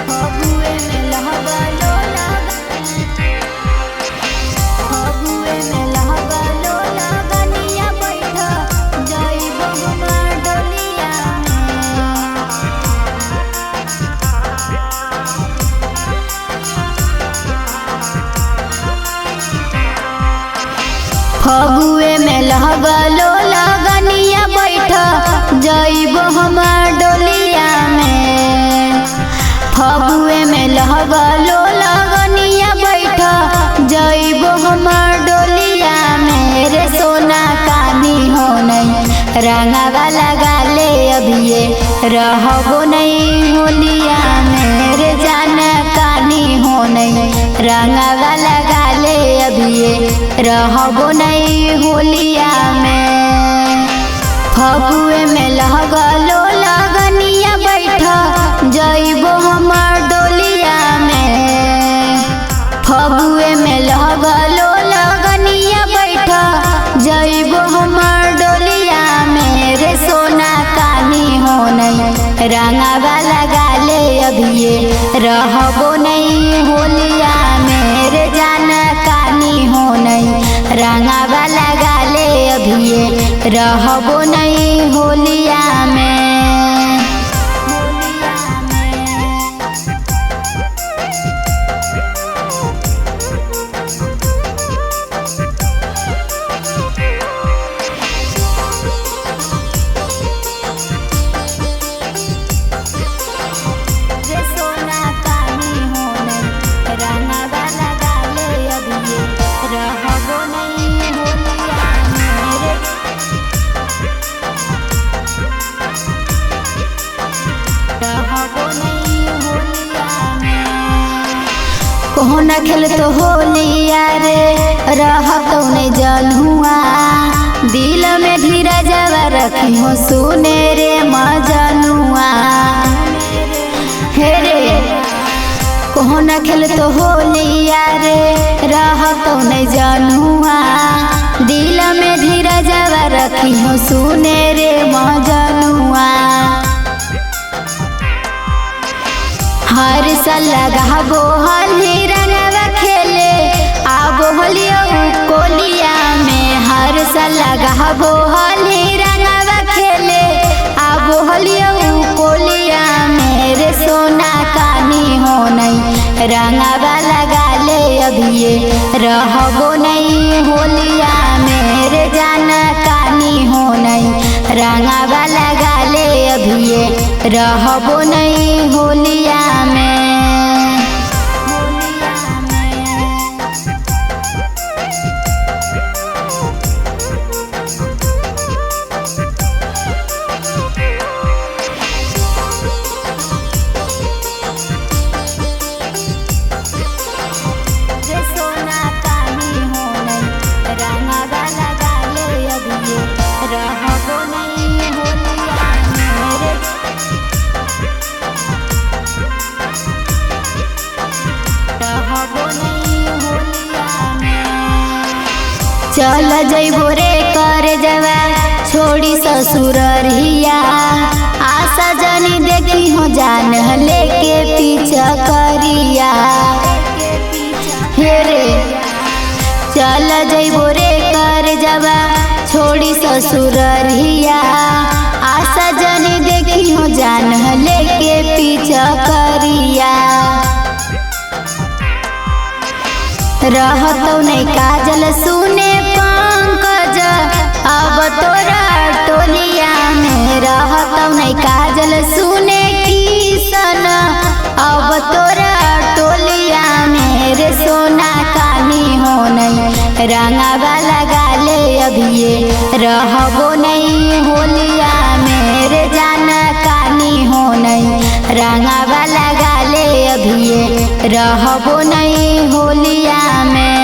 फगुए में लहबा लोला फगुए में लहबा लोला गनिया बैठ जाइब हमार डोलिया फगुए में लहबा लोला गनिया बैठ जाइब हमार डोलिया में फगुए में लहबा लोला गनिया बैठ जाइब हमार डोलिया में रे सोना कानी हो नहीं रंगावा लगा ले अभिये रहबो नहीं होलिया में रे जाना कानी हो नहीं रंगावा लगा ले अभिये रहबो नहीं होलिया में फगुए में लहबा लोला गनिया बैठ जाइबो हमार डोलिया में फगुए में लहबा लोला गनिया बैठ जाइबो हमार डोलिया में रे सोना कानी हो नहीं रंगावा लगा ले अभिये रहबो नहीं होलिया में रे जाना कानी हो नहीं रंगावा लगा ले अभिये रहबो नहीं होलिया में कोहना खेल तो होलिया रे रहतो ने जलुआ दिल में धीरा जवा रखी हो सुने रे मजनुआ हे रे कोहना खेल तो होलिया रे रहतो ने जलुआ दिल में धीरा जवा रखी हो सुने रे मजनुआ हर साल लगाबो होली रंगवा खेले आबो होलियो कोलिया में हर साल लगाबो होली रंगवा खेले आबो होलियो कोलिया में रे सोना कानी हो नहीं रंगवा लगा ले अभिये रहबो नहीं होलिया में रे जाना कानी हो नहीं रंगवा लगा ले अभिये रहबो नहीं होलिया में चल जइबो रे कर जवा छोड़ी ससुररिया आशा जनी देखी हो जान लेके पीछा करिया हे रे चल जइबो रे कर जवा छोड़ी ससुररिया आशा जनी देखी हो जान लेके पीछा करिया रहतो नहीं काजल सुने पंकज अब तोरा टोलिया में रहतो नहीं काजल सुने किसन अब तोरा टोलिया में रे सोना कानी हो नहीं रंगावा लगा ले अभिये रहबो नहीं होलिया में रे जाना कानी हो नहीं रंगावा लगा ले अभिये रहबो नहीं होलिया में।